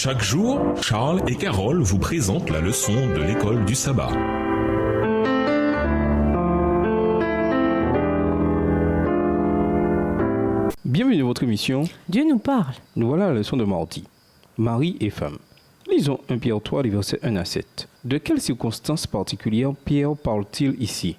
Chaque jour, Charles et Carole vous présentent la leçon de l'école du sabbat. Bienvenue dans votre émission. Dieu nous parle. Nous voilà à la leçon de mardi. Mari et femme. Lisons 1 Pierre 3, les versets 1 à 7. De quelles circonstances particulières Pierre parle-t-il ici?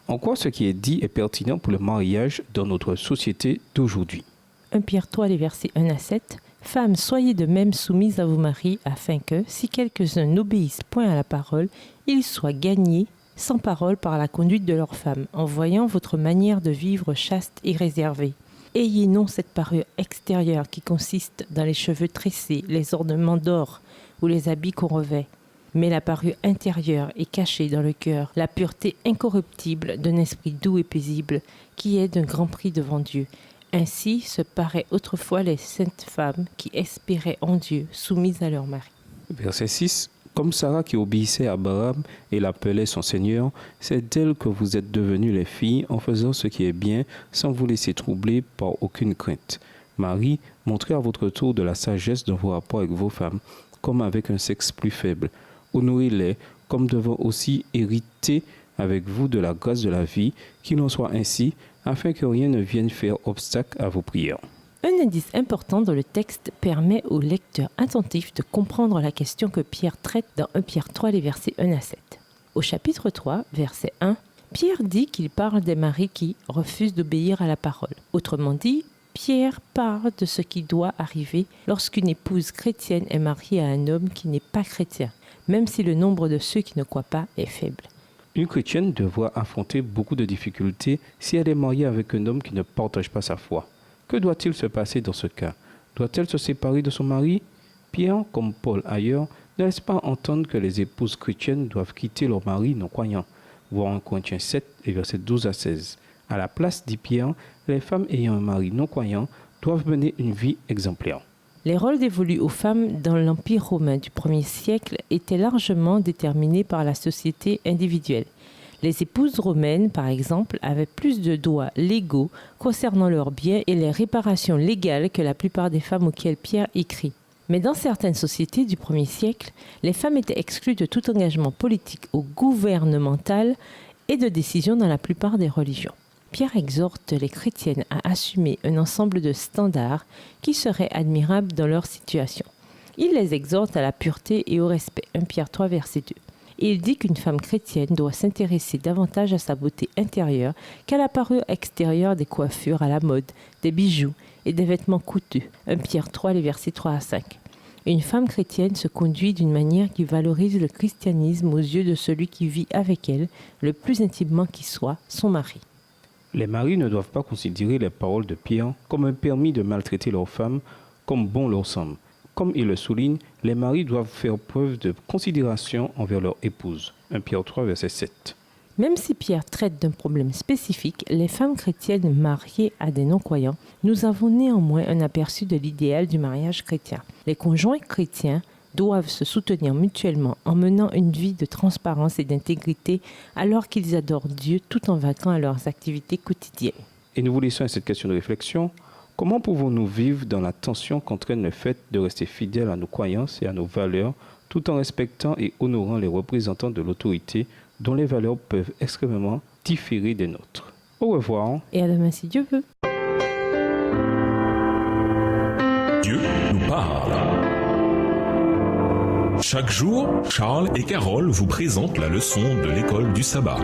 En quoi ce qui est dit est pertinent pour le mariage dans notre société d'aujourd'hui? 1 Pierre 3, les versets 1 à 7. Femmes, soyez de même soumises à vos maris, afin que, si quelques-uns n'obéissent point à la parole, ils soient gagnés sans parole par la conduite de leurs femmes, en voyant votre manière de vivre chaste et réservée. Ayez non cette parure extérieure qui consiste dans les cheveux tressés, les ornements d'or ou les habits qu'on revêt, mais la parure intérieure est cachée dans le cœur, la pureté incorruptible d'un esprit doux et paisible, qui est d'un grand prix devant Dieu. Ainsi se paraient autrefois les saintes femmes qui espéraient en Dieu, soumises à leur mari. Verset 6. Comme Sarah qui obéissait à Abraham et l'appelait son Seigneur, c'est d'elle que vous êtes devenues les filles en faisant ce qui est bien, sans vous laisser troubler par aucune crainte. Marie, montrez à votre tour de la sagesse dans vos rapports avec vos femmes, comme avec un sexe plus faible. Honorez-les, comme devant aussi hériter avec vous de la grâce de la vie, qu'il en soit ainsi, afin que rien ne vienne faire obstacle à vos prières. Un indice important dans le texte permet au lecteur attentif de comprendre la question que Pierre traite dans 1 Pierre 3, les versets 1 à 7. Au chapitre 3, verset 1, Pierre dit qu'il parle des maris qui refusent d'obéir à la parole. Autrement dit, Pierre parle de ce qui doit arriver lorsqu'une épouse chrétienne est mariée à un homme qui n'est pas chrétien, même si le nombre de ceux qui ne croient pas est faible. Une chrétienne devra affronter beaucoup de difficultés si elle est mariée avec un homme qui ne partage pas sa foi. Que doit-il se passer dans ce cas? Doit-elle se séparer de son mari? Pierre, comme Paul ailleurs, ne laisse pas entendre que les épouses chrétiennes doivent quitter leur mari non-croyant. Voir 1 Corinthiens 7, et versets 12 à 16. À la place, dit Pierre, les femmes ayant un mari non-croyant doivent mener une vie exemplaire. Les rôles dévolus aux femmes dans l'Empire romain du 1er siècle étaient largement déterminés par la société individuelle. Les épouses romaines, par exemple, avaient plus de droits légaux concernant leurs biens et les réparations légales que la plupart des femmes auxquelles Pierre écrit. Mais dans certaines sociétés du 1er siècle, les femmes étaient exclues de tout engagement politique ou gouvernemental et de décision dans la plupart des religions. Pierre exhorte les chrétiennes à assumer un ensemble de standards qui seraient admirables dans leur situation. Il les exhorte à la pureté et au respect. 1 Pierre 3, verset 2. Et il dit qu'une femme chrétienne doit s'intéresser davantage à sa beauté intérieure qu'à la parure extérieure des coiffures à la mode, des bijoux et des vêtements coûteux. 1 Pierre 3, les versets 3 à 5. Une femme chrétienne se conduit d'une manière qui valorise le christianisme aux yeux de celui qui vit avec elle, le plus intimement qui soit, son mari. Les maris ne doivent pas considérer les paroles de Pierre comme un permis de maltraiter leurs femmes comme bon leur semble. Comme il le souligne, les maris doivent faire preuve de considération envers leur épouse. 1 Pierre 3, verset 7. Même si Pierre traite d'un problème spécifique, les femmes chrétiennes mariées à des non-croyants, nous avons néanmoins un aperçu de l'idéal du mariage chrétien. Les conjoints chrétiens doivent se soutenir mutuellement en menant une vie de transparence et d'intégrité alors qu'ils adorent Dieu tout en vaquant à leurs activités quotidiennes. Et nous vous laissons à cette question de réflexion. Comment pouvons-nous vivre dans la tension qu'entraîne le fait de rester fidèles à nos croyances et à nos valeurs tout en respectant et honorant les représentants de l'autorité dont les valeurs peuvent extrêmement différer des nôtres? Au revoir. Et à demain si Dieu veut. Dieu nous parle. Chaque jour, Charles et Carole vous présentent la leçon de l'école du sabbat.